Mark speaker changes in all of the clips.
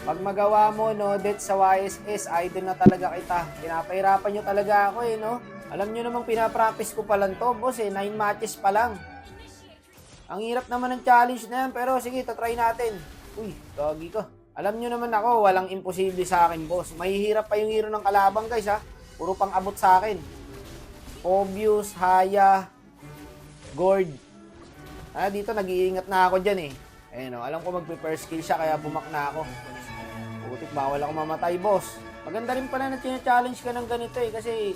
Speaker 1: Pag magawa mo, no, det sa YSS, idol na talaga kita. Pinapahirapan nyo talaga ako eh, no? Alam nyo namang pinapractice ko pa lang to, boss eh. 9 matches pa lang. Ang hirap naman ng challenge na yan, pero sige, tatry natin. Uy, gagi ka. Alam nyo naman ako, walang imposible sa akin, boss. Mahihirap pa yung hero ng kalabang, guys, ha? Puro pang abot sa akin. Obvious, Haya, Gord. Dito nag-iingat na ako dyan eh. Ayun o, alam ko mag-prepare skill siya kaya bumak na ako. Putik, bawal ako mamatay, boss. Maganda rin pala na challenge ka ng ganito eh kasi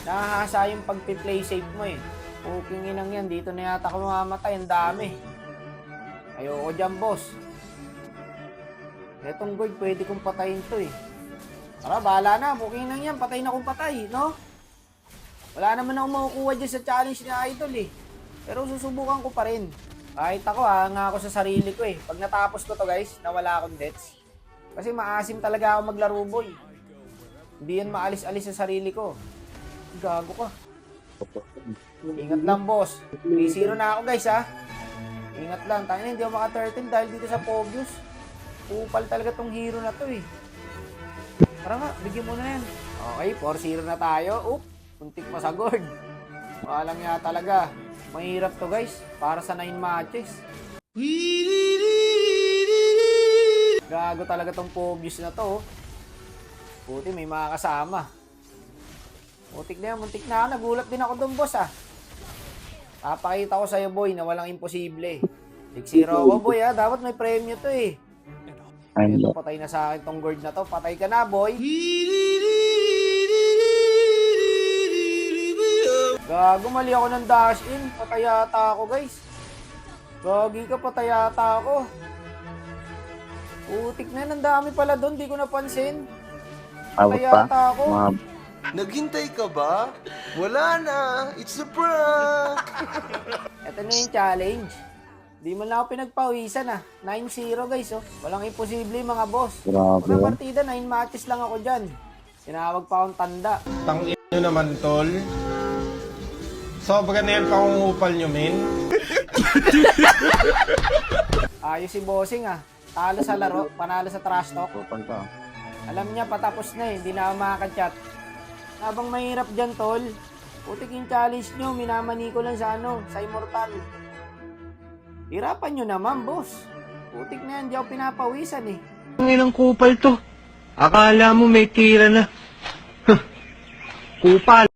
Speaker 1: nahahasa yung pag-play safe mo eh. Puking inang yan, dito na yata ako mamamatay, ang dami. Ayoko dyan, boss. Etong Gord, pwede kong patayin to eh. Tara, bahala na, puking inang yan, patay na kong patay, no? Wala naman ako makukuha dyan sa challenge ni Idol eh. Pero susubukan ko pa rin. Kahit ako nga ako sa sarili ko eh. Pag natapos ko to guys, nawala akong deaths. Kasi maasim talaga ako maglaro boy. Hindi yan maalis-alis sa sarili ko. Gago ka. Ingat lang boss. 3-0 na ako guys ha. Ingat lang. Tangina hindi ako maka-13 dahil dito sa Pobius. Upal talaga tong hero na to eh. Tara nga, bigyan mo na yan. Okay, 4-0 na tayo. Oop, puntik pa sa Gord. Walang nga talaga. Mahirap to guys, para sa 9 matches. Gago talaga tong Pobius na to. Puti, may mga kasama. Putik na yan, muntik na ako. Nagulat din ako doon boss ah. Papakita ko sa'yo boy na walang imposible. 6-0 ako boy ah, dapat may premyo to eh. Ito, patay na sa akin tong Gord na to. Patay ka na boy. Gago, mali ako ng dash in. Patay yata ako, guys. Gagi ka, patay yata ako. Utik na yan. Ang dami pala doon. Di ko napansin. Patay yata ako.
Speaker 2: Naghintay ka ba? Wala na. It's a prank.
Speaker 1: Ito na yung challenge. Di man lang ako pinagpawisan ah. 9-0 guys oh. Walang imposible mga boss. Una partida, 9 matches lang ako dyan. Tinawag pa akong tanda.
Speaker 3: Tangin nyo naman, tol. Sobra na yan pangungupal nyo, men.
Speaker 1: Ayos si bossing ah. Talo sa laro, panalo sa trash talk. Alam niya patapos na eh, hindi na ako makaka-chat. Habang mahirap dyan, tol. Putik yung challenge nyo, minamani ko lang sa sa Immortal. Hirapan nyo naman, boss. Putik na yan, di ako pinapawisan eh.
Speaker 4: Ang ilang kupal to. Akala mo may tira na. Kupal.